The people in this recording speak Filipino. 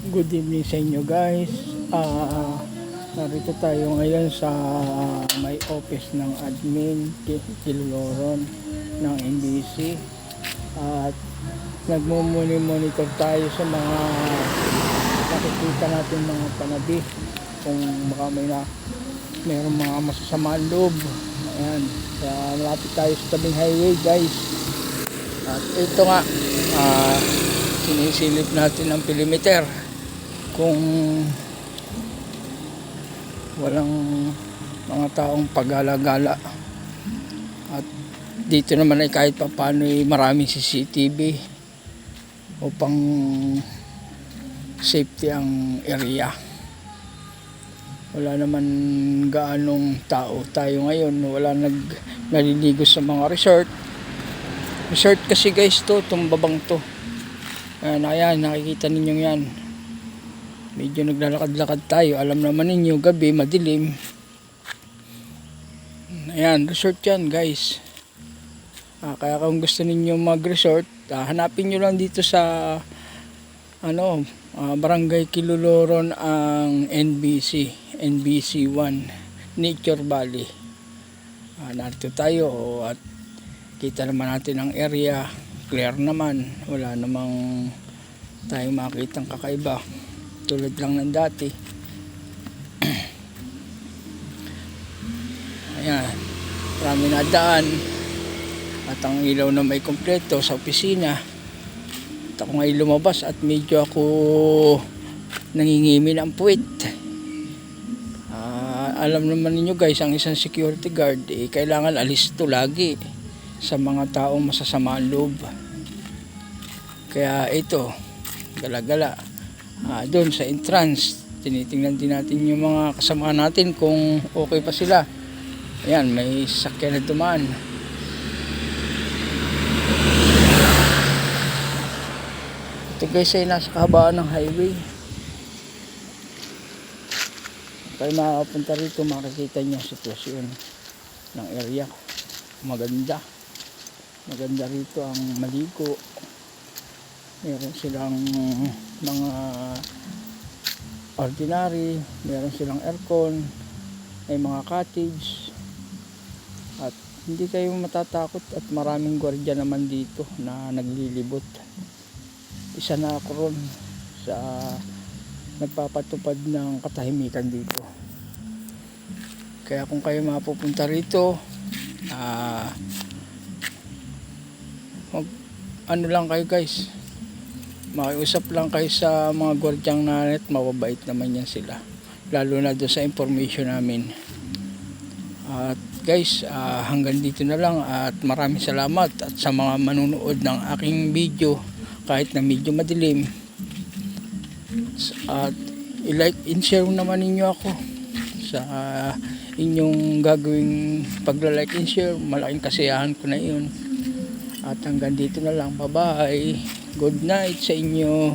Good evening sa inyo guys. Narito tayo ngayon sa may office ng admin Kiluloron ng NBC at nagmumuni-monitor tayo sa mga nakikita natin mga panabi kung baka mayroong mga masasamang loob. Ayan, malapit tayo sa tabing highway guys. At ito nga, sinisilip natin ang perimeter kung walang mga taong pagala-gala. At dito naman ay kahit pa paano ay maraming CCTV upang safety ang area. Wala naman gaanong tao tayo ngayon, wala naliligo sa mga resort kasi guys, itong babang to. Ayan, nakikita ninyo yan. Medyo naglalakad-lakad tayo. Alam naman ninyo, gabi, madilim. Ayan, resort yan guys. Kaya kung gusto ninyo mag-resort, hanapin nyo lang dito sa Barangay Kiluloron ang NBC 1 Nature Valley. Narito tayo at kita naman natin ang area. Clear naman, wala namang tayong makitang kakaiba tulad lang ng dati. Ayan, marami na daan at ang ilaw na may kompleto sa opisina. At ako ngayon lumabas at medyo ako nangingimi ng puwit. Alam naman ninyo guys, ang isang security guard kailangan alis ito lagi sa mga taong masasamang loob. Kaya ito, gala-gala doon sa entrance, tinitingnan din natin yung mga kasama natin kung okay pa sila. Ayan, may sasakyan na dumaan. Ito guys ay nasa kahabaan ng highway. Kaya makapunta rito, makikita niyo ang sitwasyon ng area. Maganda rito ang maligo. Meron silang mga ordinary, meron silang aircon, may mga cottage, at hindi kayo matatakot at maraming gwardiya naman dito na naglilibot. Isa na ako ron sa nagpapatupad ng katahimikan dito. Kaya kung kayo mapupunta rito, ano lang kayo guys, makiusap lang kayo sa mga gwardyang nanet, mababait naman yan sila, lalo na doon sa information namin. At guys, hanggang dito na lang at maraming salamat at sa mga manunood ng aking video kahit na medyo madilim. At i-like and share naman ninyo ako sa inyong gagawing pagla-like and share. Malaking kasiyahan ko na yun. At hanggang dito na lang. Bye bye. Good night sa inyo.